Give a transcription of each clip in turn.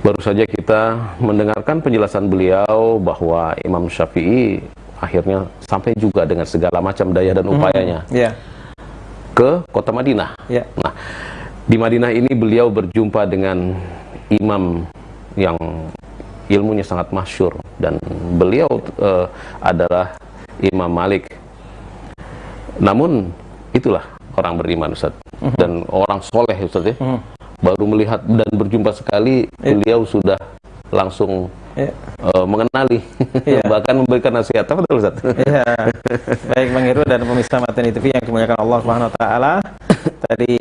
Baru saja kita mendengarkan penjelasan beliau bahwa Imam Syafi'i akhirnya sampai juga dengan segala macam daya dan upayanya ke kota Madinah. Nah, di Madinah ini beliau berjumpa dengan imam yang ilmunya sangat masyhur, dan beliau adalah Imam Malik. Namun itulah orang beriman, Ustaz, dan orang soleh, Ustaz, ya. Baru melihat dan berjumpa sekali, beliau sudah langsung mengenali, bahkan memberikan nasihat. Apa betul, Ustaz? Baik, Bang Heru dan pemirsa Mateni TV yang dimuliakan Allah Subhanahu wa taala. Tadi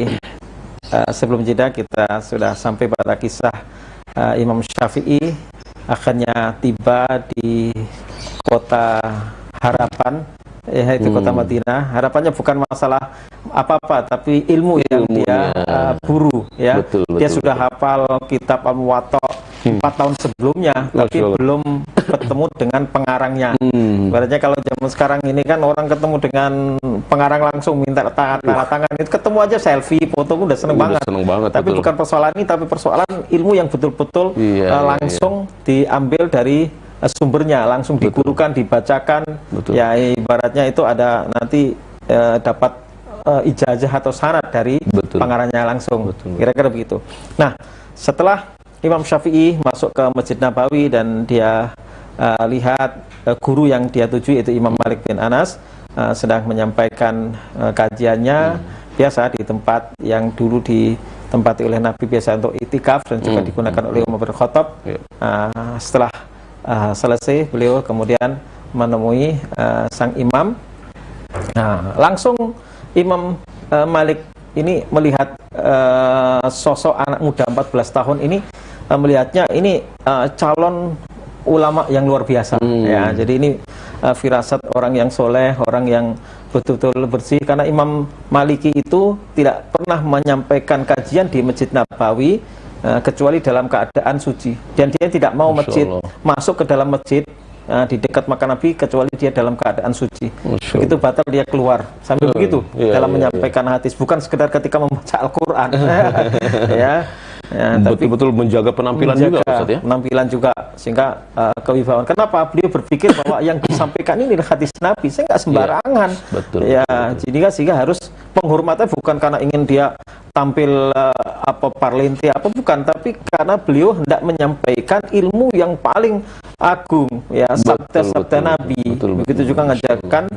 sebelum jeda kita sudah sampai pada kisah Imam Syafi'i akhirnya tiba di kota harapan, yaitu kota Madinah. Harapannya bukan masalah apa-apa, tapi ilmu yang dia buru, ya. Dia sudah hafal kitab Al-Muwatta 4 tahun sebelumnya, tapi belum ketemu dengan pengarangnya. Ibaratnya kalau zaman sekarang ini kan orang ketemu dengan pengarang langsung minta tangan, itu ketemu aja selfie, foto, udah seneng banget. Tapi bukan persoalan ini, tapi persoalan ilmu yang betul-betul langsung diambil dari sumbernya, langsung digurukan, dibacakan. Ya, ibaratnya itu ada nanti dapat ijazah atau syarat dari pengarangnya langsung. Kira-kira begitu. Nah, setelah Imam Syafi'i masuk ke Masjid Nabawi dan dia lihat guru yang dia tuju, yaitu Imam Malik bin Anas, sedang menyampaikan kajiannya biasa di tempat yang dulu ditempati oleh Nabi biasa untuk itikaf dan juga digunakan oleh Umar bin Khattab. Setelah selesai, beliau kemudian menemui sang imam. Nah, langsung Imam Malik ini melihat sosok anak muda 14 tahun ini, melihatnya ini calon ulama yang luar biasa. Ya, jadi ini firasat orang yang soleh, orang yang betul-betul bersih, karena Imam Maliki itu tidak pernah menyampaikan kajian di Masjid Nabawi kecuali dalam keadaan suci, dan dia tidak mau masuk ke dalam masjid di dekat makam Nabi kecuali dia dalam keadaan suci. Begitu batal dia keluar sambil begitu dalam menyampaikan hadis, bukan sekedar ketika membaca Al-Quran. Betul-betul menjaga penampilan juga, Ustaz, ya? Penampilan juga, sehingga kewibawaan. Kenapa? Beliau berpikir bahwa yang disampaikan ini hadis Nabi, saya nggak sembarangan. Jadi sehingga harus penghormatan bukan karena ingin dia tampil apa parlente apa, bukan, tapi karena beliau hendak menyampaikan ilmu yang paling agung, ya, sabda-sabda Nabi. Begitu juga mengajarkan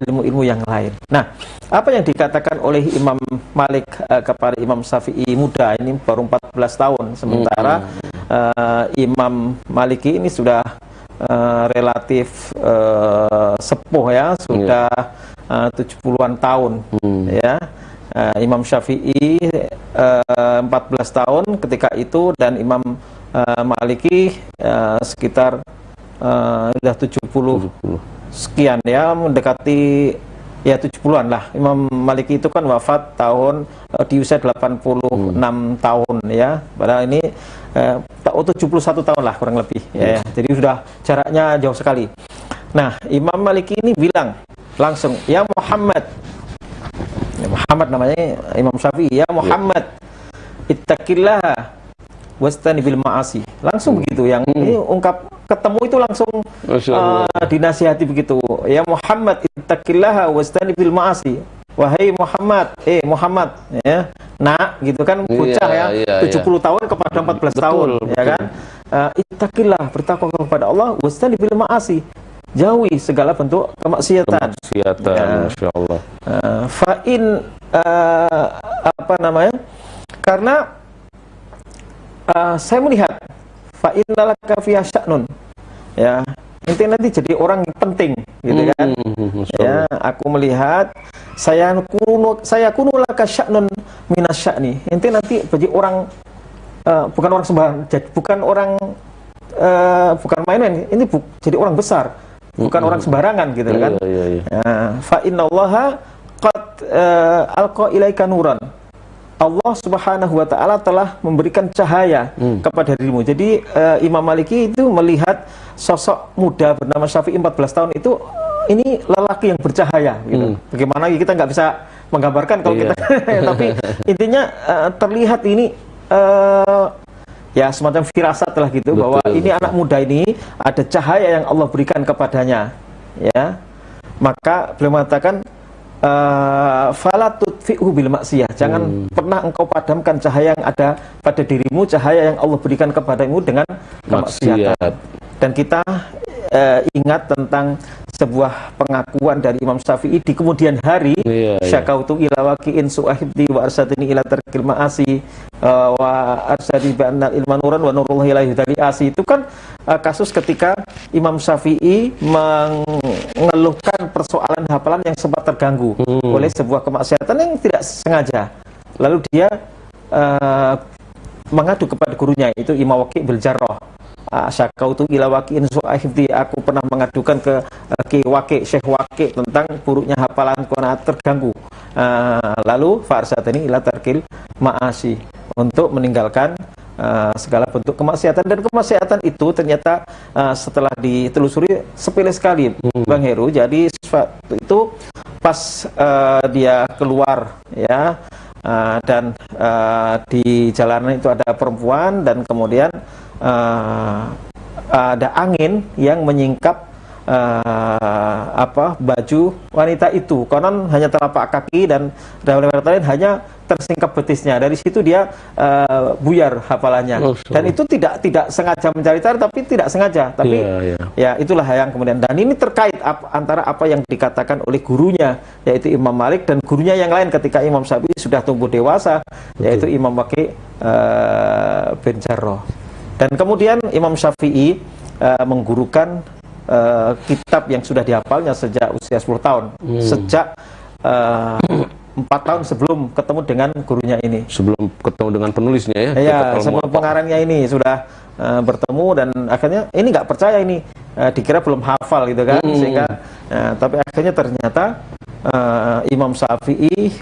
ilmu-ilmu yang lain. Nah, apa yang dikatakan oleh Imam Malik kepada Imam Syafi'i muda ini baru 14 tahun, sementara Imam Maliki ini sudah relatif sepuh, ya, sudah 70-an tahun, ya. Imam Syafi'i 14 tahun ketika itu, dan Imam Maliki sekitar sudah 70 sekian, ya, mendekati ya 70-an lah. Imam Maliki itu kan wafat tahun di usia 86 tahun, ya. Padahal ini 71 tahun lah kurang lebih, ya. Jadi sudah jaraknya jauh sekali. Nah, Imam Maliki ini bilang langsung, ya Muhammad, namanya Imam Syafi'i, ya Muhammad, ittaqillah wastanibil ma'asi. Langsung begitu, yang ini ungkap ketemu itu langsung dinasihati begitu. Ya Muhammad, ittaqillah wastanibil ma'asi. Wahai Muhammad, Muhammad, ya, nak, gitu kan, bocah, ya, 70 tahun kepada 14 tahun, ya kan. Ittaqillah, bertakwa kepada Allah, wastanibil ma'asi, jauhi segala bentuk kemaksiatan. Masya Allah. Fa'in apa namanya? Karena saya melihat fa'in laka fiha sya'nun, ya, inti nanti jadi orang yang penting, gitu kan. Ya, aku melihat saya kunu laka sya'nun minas sya'ni, inti nanti jadi orang bukan orang sembarang, bukan orang bukan main-main, ini jadi orang besar, bukan orang sembarangan, gitu kan. Fa innallaha qad alqa ilaika nuran. Allah Subhanahu wa taala telah memberikan cahaya kepada dirimu. Jadi Imam Maliki itu melihat sosok muda bernama Syafi'i 14 tahun itu, ini lelaki yang bercahaya, gitu. Bagaimana kita nggak bisa menggambarkan kalau kita tapi intinya terlihat ini ya semacam firasat lah gitu. Betul, bahwa ini anak muda ini ada cahaya yang Allah berikan kepadanya, ya. Maka beliau mengatakan fala tutfi'hu bil maksiyah, jangan pernah engkau padamkan cahaya yang ada pada dirimu, cahaya yang Allah berikan kepadamu dengan kemaksiatan. Dan kita ingat tentang sebuah pengakuan dari Imam Syafi'i di kemudian hari, syakautu ila waqi'in su'ahibdi wa arsadini ila tarkil ma'asi wa arsadi bi'annal ilma nuran wa nurullahi la yuhdali asi. Itu kan kasus ketika Imam Syafi'i mengeluhkan persoalan hafalan yang sempat terganggu oleh sebuah kemaksiatan yang tidak sengaja. Lalu dia mengadu kepada gurunya, itu Imam Waqi' bil Jarrah. Syakautu ila waqi'in su'ahibdi, aku pernah mengadukan ke Waqi', Syekh Waqi' tentang buruknya hafalanku, terganggu. Lalu fa'arsatani ila tarkil ma'asi, untuk meninggalkan segala bentuk kemaksiatan. Dan kemaksiatan itu ternyata setelah ditelusuri sepele sekali, Bang Heru. Jadi itu pas dia keluar, ya, dan di jalanan itu ada perempuan, dan kemudian ada angin yang menyingkap baju wanita itu. Konon hanya telapak kaki, dan dalam riwayat lain hanya tersingkap betisnya. Dari situ dia buyar hafalannya. Dan itu tidak sengaja mencari-cari, tapi tidak sengaja. Tapi ya itulah yang kemudian. Dan ini terkait antara apa yang dikatakan oleh gurunya, yaitu Imam Malik, dan gurunya yang lain ketika Imam Syafi'i sudah tumbuh dewasa, yaitu Imam Waqi' bin Jarrah. Dan kemudian Imam Syafi'i menggurukan kitab yang sudah dihafalnya sejak usia 10 tahun. Sejak 4 tahun sebelum ketemu dengan gurunya ini. Sebelum ketemu dengan penulisnya, ya? Ya, sebelum pengarangnya ini sudah bertemu, dan akhirnya ini nggak percaya ini, dikira belum hafal gitu kan, sehingga tapi akhirnya ternyata Imam Syafi'i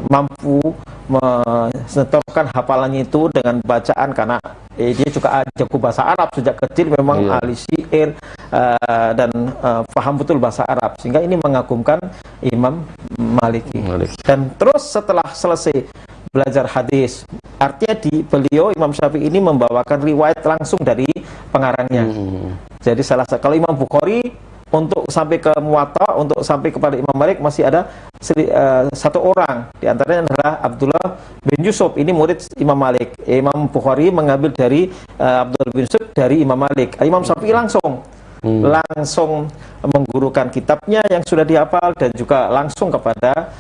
mampu menyetorkan hafalannya itu dengan bacaan, karena dia juga jago bahasa Arab sejak kecil, memang ahli syair dan paham betul bahasa Arab, sehingga ini mengagumkan Imam Maliki. Dan terus setelah selesai belajar hadis, artinya beliau Imam Syafi'i ini membawakan riwayat langsung dari pengarangnya. Jadi kalau Imam Bukhari untuk sampai ke Muwatta, untuk sampai kepada Imam Malik masih ada satu orang, di antaranya adalah Abdullah bin Yusuf, ini murid Imam Malik. Imam Bukhari mengambil dari Abdullah bin Yusuf dari Imam Malik. Imam Syafi'i langsung menggurukan kitabnya yang sudah dihafal, dan juga langsung kepada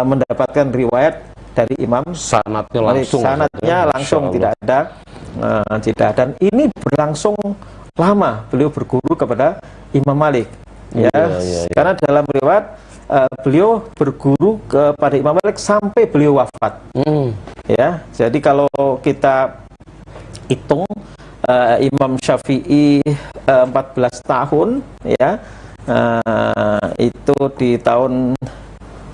mendapatkan riwayat dari Imam sanadnya Malik. Sanadnya langsung, tidak ada jeda. Dan ini berlangsung lama beliau berguru kepada Imam Malik, ya. Karena dalam riwayat beliau berguru kepada Imam Malik sampai beliau wafat. Ya, jadi kalau kita hitung Imam Syafi'i 14 tahun, ya, itu di tahun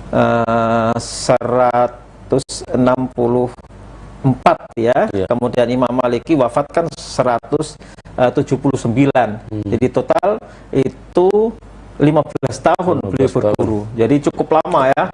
164, ya. Kemudian Imam Maliki wafatkan 179. Jadi total itu 15 tahun beliau berguru. Jadi cukup lama, ya.